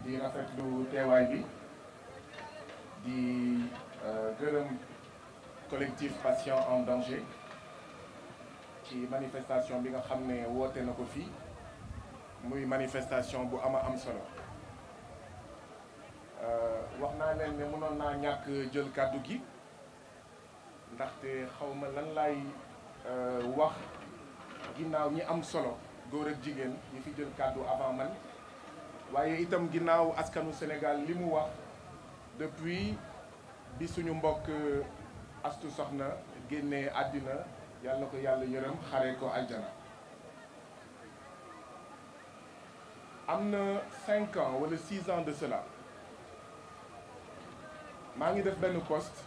di rafetlu teewaay bi di gërëm collectif Patients en danger ci manifestation bi nga xam ne woote na ko fii muy manifestation bu am solo wax naa leen ne mënoon naa ñàkk jël kàddu gi ndaxte xawma lan laay wax ginnaaw ñi am solo góor ak jigéen ñi fi jël kàddu avant man waaye itam ginnaaw askanu Sénégal li mu wax depuis bi suñu mbokk Astou Sokhna génnee àddina yàlla na ko yàlla yërëm xare ko aljana. am na 5 ans wala 6 ans de cela maa ngi def benn post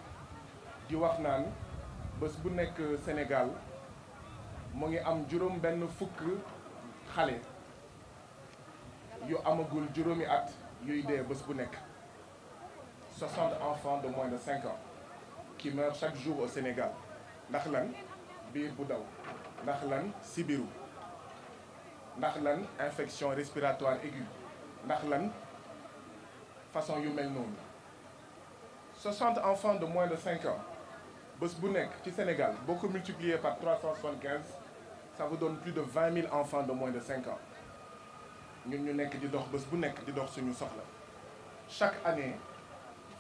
di wax naan bés bu nekk Sénégal mu ngi am juróom benn fukk xale yu amagul juróomi at yuy dee bés bu nekk 60 enfants de moins de 5 ans qui meurent chaque jour au Sénégal ndax lan biir bu daw ndax lan sibiru ndax lan infection respiratoire aiguë ndax lan façon yu mel noonu 60 enfants de moins de 5 ans bés bu nekk ci Sénégal boo ko multiplié par 375 ça vous donne plus de 20 000 enfants de moins de 5 ans ñun ñu nekk di dox bés bu nekk di dox suñu soxla chaque année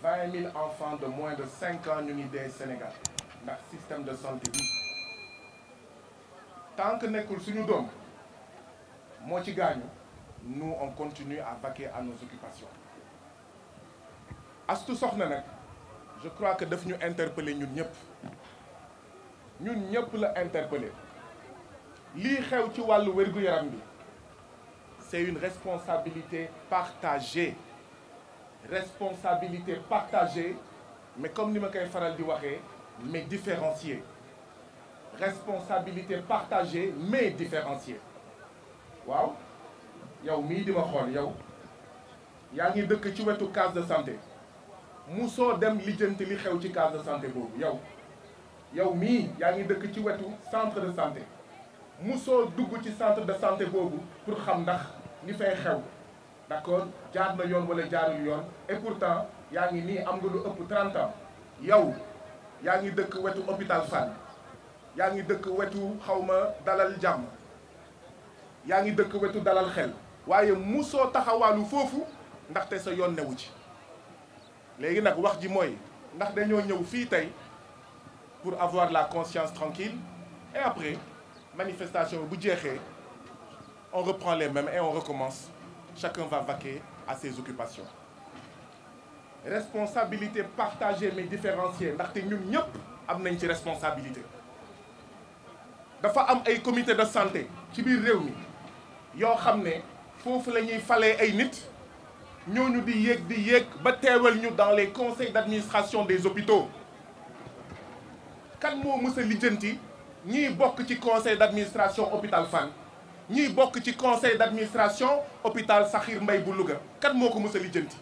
20 000 enfants de moins de 5 ans ñu ngi dee Sénégal ndax système de santé bi tant que nekkul suñu doom moo ci gaañu nous on continue à vaquer à nos occupations. Astou Sokhna nag je crois que daf ñu interpeller ñun ñëpp la interpeller lii xew ci wàllu wér-gu-yaram bi c'est une responsabilité partagée mais comme ni ma koy faral di waxee mais différenciée responsabilité partagée mais différenciée waaw yow mii di ma xool yow yaa ngi dëkk ci wetu case de santé musoo dem lijjanti li xew ci case de santé boobu yow mii yaa ngi dëkk ci wetu centre de santé musoo dugg ci centre de santé boobu pour xam ndax li fay xew d'accord jaar na yoon wala jaarul yoon et pourtant yaa ngi nii am nga lu ëpp 30 ans yow yaa ngi dëkk wetu hôpital Fann yaa ngi dëkk wetu xawma dalal jàmm yaa ngi dëkk wetu dalal xel waaye musoo taxawaalu foofu ndaxte sa yoon newu ci léegi nag wax ji mooy ndax dañoo ñëw fii tey pour avoir la conscience tranquille et après manifestation bu jeexee on reprend les mêmes et on recommence chacun va vaquer à ses occupations responsabilité partagée mais différenciée ndaxte ñun ñëpp am nañ ci responsabilité dafa am ay comité de santé ci biir réew mi yoo xam ne foofu la ñuy falee ay nit ñooñu di yéeg ba teewal ñu dans les conseils d'administration des hôpitaux kan moo mës a lijjanti ñii bokk ci conseil d'administration hôpital Fann ñii bokk ci conseil d'administration hôpital Sakhir Mbaye bu Louga kan moo ko mës a lijjanti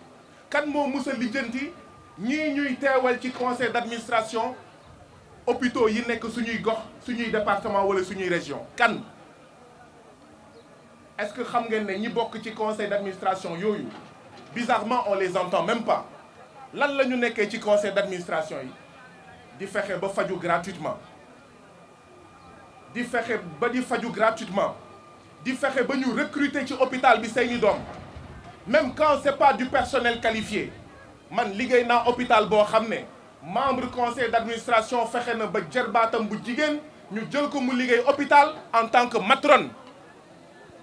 kan moo mës a lijjanti ñii ñuy teewal ci conseil d'administration hôpitaux yi nekk suñuy gox suñuy département wala suñuy région kan est-ce que xam ngeen ne ñi bokk ci conseil d'administration yooyu bizarrement on les entend même pas lan la ñu nekkee ci conseil d'administration yi di fexe ba faju gratuitement di fexe ba di faju gratuitement di fexe ba ñu recruter ci hôpital bi seeni doom même quand c'est pas du personnel qualifié man liggéey naa hôpital boo xam ne membre conseil d'administration fexe na ba jarbaatam bu jigéen ñu jël ko mu liggéey hôpital en tant que matrone.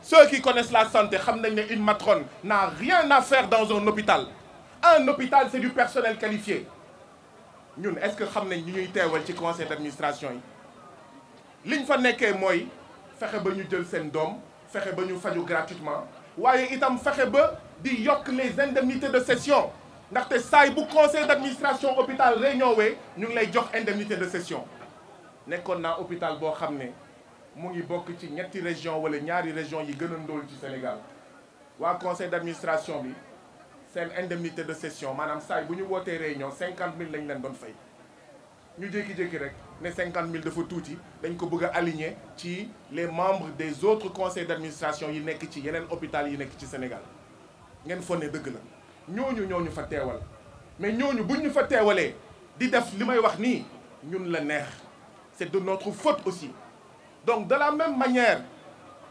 Ceux qui connaissent la santé xam nañ ne une matrone n'a rien à faire dans un hôpital c'est du personnel qualifié ñun est-ce que xam nañ ñi ñuy teewal ci conseil d'administration yi liñ fa nekkee mooy fexe ba ñu jël seen doom fexe ba ñu faju gratuitement waaye itam fexe ba di yokk les indemnités de session ndaxte saay bu conseil d'administration hôpital réunion wee ñu ngi lay jox indemnité de session nekkoon naa hôpital boo xam ne mu ngi bokk ci ñetti région wala ñaari région yi gën a ndóol ci Sénégal waa conseil d'administration bi seen indemnité de session maanaam saay bu ñu wootee réunion 50 000 lañ leen doon fay ñu jékki-jékki rek ne 50 000 dafa tuuti dañ ko bëgg a aligner ci les membres des autres conseils d'administration yi nekk ci yeneen hôpital yi nekk ci Sénégal ngeen foog ne dëgg la ñooñu fa teewal mais ñooñu buñ ñu fa teewalee di def li may wax nii ñun la neex c'est de notre faute aussi. Donc de la même manière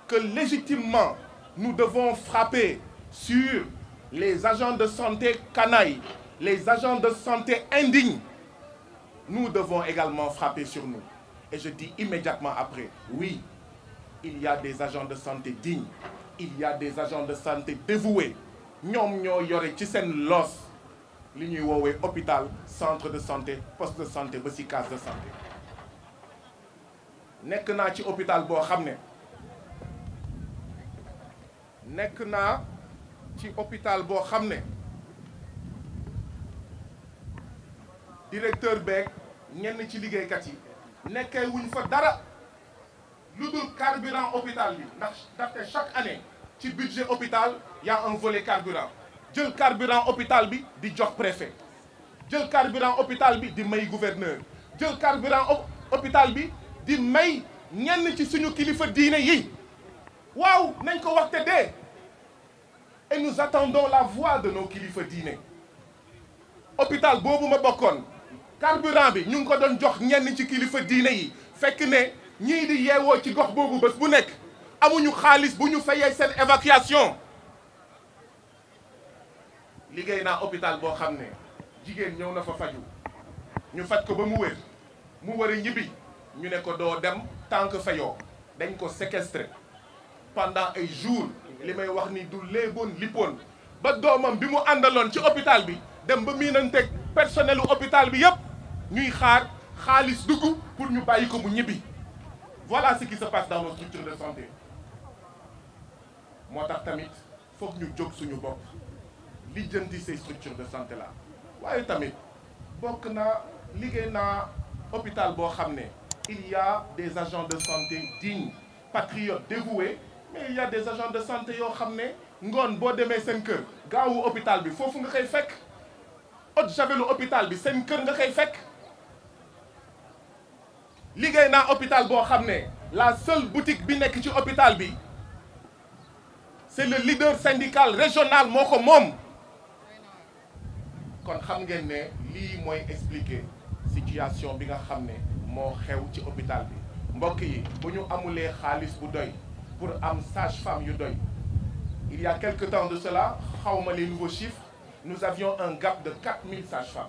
que légitimement nous devons frapper sur les agents de santé canailles, les agents de santé indignes, nous devons également frapper sur nous. Et je dis immédiatement après, oui, il y a des agents de santé dignes, il y a des agents de santé dévoués. ñoom ñoo yore ci seen loos li ñuy woowee hôpital, centre de santé, poste de santé ba ci case de santé. nekk naa ci hôpital boo xam ne directeur beeg ñenn ci liggéeykat yi nekkee wuñ fa dara lu dul carburant hôpital bi ndaxte chaque année ci budget hôpital y a un volet carburant jël carburant hôpital bi di jox préfet jël carburant hôpital bi di may gouverneur jël carburant hôpital bi di may ñenn ci suñu kilifa diine yi waaw nañ ko waxte dee et nous attendons la voix de nos kilifa diine hôpital boobu ma bokkoon carburant bi ñu ngi ko doon jox ñenn ci kilifa diine yi fekk ne ñii di yeewoo ci gox boobu bés bu nekk amuñu xaalis bu ñu fayee seen évacuation liggéey naa hôpital boo xam ne jigéen ñëw na fa faju ñu faj ko ba mu wér mu war a ñibbi ñu ne ko doo dem tant que fayoo dañ ko séquestré pendant ay jours li may wax ni du léeboon lippoon ba doomam bi mu àndaloon ci hôpital bi dem ba miinanteeg personnelu hôpital bi yépp ñuy xaar xaalis dugg pour ñu bàyyi ko mu ñibbi. Voilà ce qui se passe dans nos structures de santé moo tax tamit foog ñu jóg suñu bopp lijjanti ces structures de santé là waaye tamit bokk naa liggéey naa hôpital boo xam ne il y a des agents de santé dignes patriotes dévoués mais il y a des agents de santé yoo xam ne ngoon boo demee seen kër gaawu hôpital bi foofu nga koy fekk eau de javel hôpital bi seen kër nga koy fekk liggéey naa hôpital boo xam ne la seule boutique bi nekk ci hôpital bi c'est le leader syndical régional moo ko moom kon xam ngeen ne lii mooy expliquer situation bi nga xam ne moo xew ci hôpital bi mbokk yi bu ñu amulee xaalis bu doy pour am sage-femme yu doy il y a quelque temps de cela xawma les nouveaux chiffres nous avions un gap de 4000 sages-femmes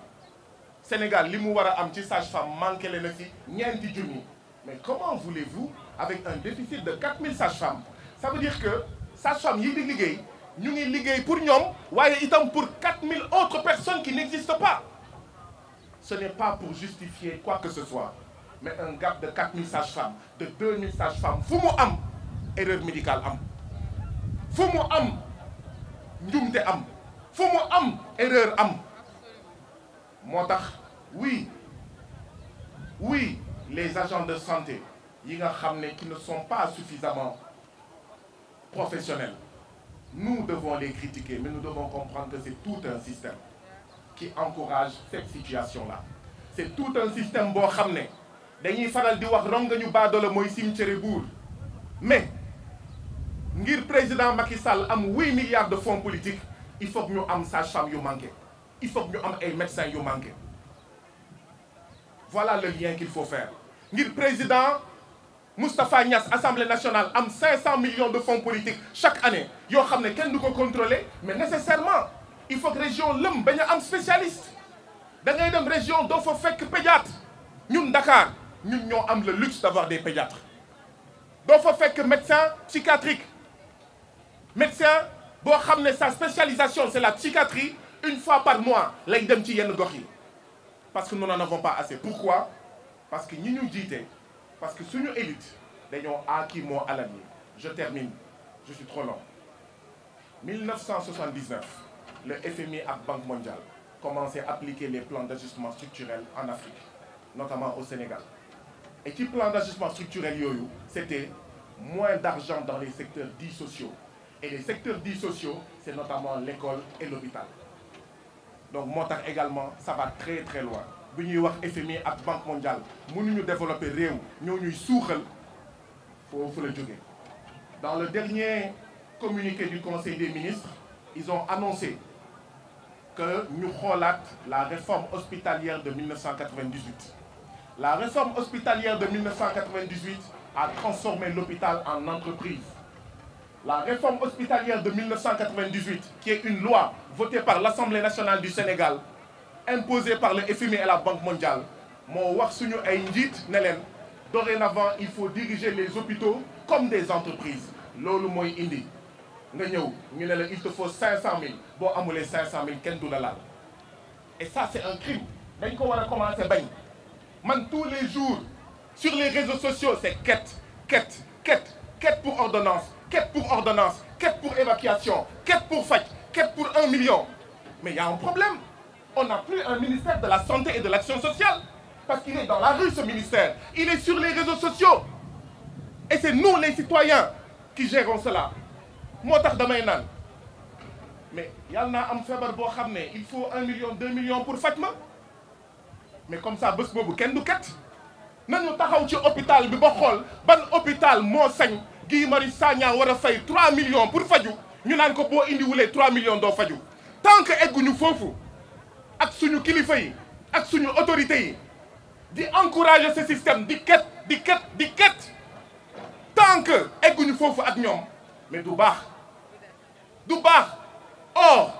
Sénégal li mu war a am ci sage-femme manqué le na ci ñeenti junni mais comment voulez-vous avec un déficit de 4000 sages-femmes ça veut dire que sage-femme yi di liggéey ñu ngi liggéey pour ñoom waaye itam pour 4000 autres personnes qui n'existent pas ce n'est pas pour justifier quoi que ce soit mais un gap de 4000 sages-femmes de 2000 sages-femmes fu mu am erreur médicale am fu mu am njumte am fu mu am erreur am moo tax oui les agents de santé yi nga xam ne qui ne sont pas suffisamment professionnels nous devons les critiquer mais nous devons comprendre que c'est tout un système qui encourage cette situation-là c'est tout un système boo xam ne dañuy faral di wax rongañu baadoola mooy cimetière buur mais ngir président Macky Sall am 8 milliards de fonds politiques il faut que ñu am sage-femme yu manqué il faut que ñu am ay médecins yu manqué voilà le lien qu'il faut faire ngir président Moustapha Niasse Assemblée nationale am 500 millions de fonds politiques chaque année yoo xam ne kenn du ko contrôler mais nécessairement il faut que région lëm bañ a am spécialiste da ngay dem région doo fa fekk pédiatre ñun Dakar ñun ñoo am le luxe d'avoir des pédiatres doo fa fekk médecin psychiatrique médecin boo xam ne sa spécialisation c'est la psychiatrie une fois par mois lay dem ci yenn gox yi parce que nous n'en avons pas assez pourquoi parce que ñi ñu jiite parce que suñu élite dañoo aaki moo alal yi je termine je suis trop long 1979 le FMI ak Banque mondiale commençaient à appliquer les plans d'ajustement structurel en Afrique notamment au Sénégal et ci plan d'ajustement structurel yooyu c'était moins d'argent dans les secteurs dits sociaux et les secteurs dits sociaux c'est notamment l'école et l'hôpital donc moo tax également ça va très très loin bi ñuy wax FMI ak Banque mondiale mënuñu développer réew ñoo ñuy suuxal foofu la jógee. Dans le dernier communiqué du Conseil des ministres, ils ont annoncé que ñu xoolaat la réforme hospitalière de 1998. La réforme hospitalière de 1998 a transformé l'hôpital en entreprise. La réforme hospitalière de 1998, qui est une loi votée par l'Assemblée nationale du Sénégal, imposée par le FMI et la Banque mondiale, moo wax suñu ay njiit ne leen dorénavant il faut diriger les hôpitaux comme des entreprises. loolu mooy indi nga ñëw ñu ne la il te faut 500 000 boo amulee 500 000 kenn du la laal. Et ça c'est un crime dañ ko war a commencer bañ. Man tous les jours sur les réseaux sociaux c'est quête pour ordonnance, quête pour évacuation, quête pour faj, quête pour 1 million. Mais il y a un problème. On n'a plus un ministère de la santé et de l'action sociale parce qu'il est dans la rue ce ministère. Il est sur les réseaux sociaux. Et c'est nous les citoyens qui gérons cela. moo tax damay naan mais yàlla naa am feebar boo xam ne il faut 1 million 2 millions pour faj ma mais comme ça bés boobu kenn du ket nañu taxaw ci hôpital bi ba xool ban hôpital moo sañ Guy Marius Sagna war a fay 3 millions pour faju ñu naan ko boo indiwulee 3 millions doo faju. Tant que egguñu foofu ak suñu kilifa yi ak suñu autorités yi di encourager ce système di ket tant que egguñu foofu ak ñoom mais du baax. Or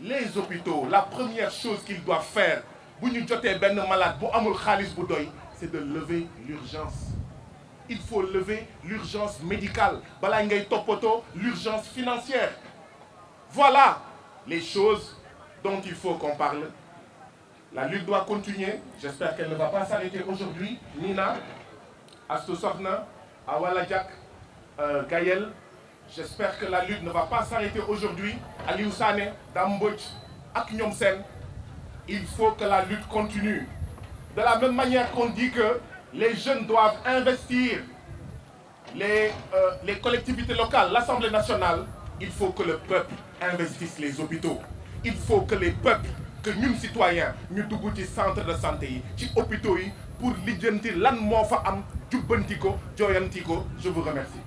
les hôpitaux la première chose qu'ils doivent faire bu ñu jotee benn malade bu amul xaalis bu doy c'est de lever l'urgence. Il faut lever l'urgence médicale balaa ngay toppatoo l'urgence financière. Voilà les choses dont il faut qu'on parle. La lutte doit continuer. J'espère qu'elle ne va pas s'arrêter aujourd'hui. Nina, Astou Sokhna, Awala Diak, Gaël, j'espère que la lutte ne va pas s'arrêter aujourd'hui. Aliou Sané, Dame Mbodj, ak ñoom seen. Il faut que la lutte continue. De la même manière qu'on dit que les jeunes doivent investir, les collectivités locales, l'Assemblée nationale, il faut que le peuple investisse les hôpitaux. Il faut que les peuples, que ñun citoyens ñu dugg ci centre de santé yi ci hôpitaux yi pour lijjanti lan moo fa am jubbanti ko jooyanti ko. Je vous remercie.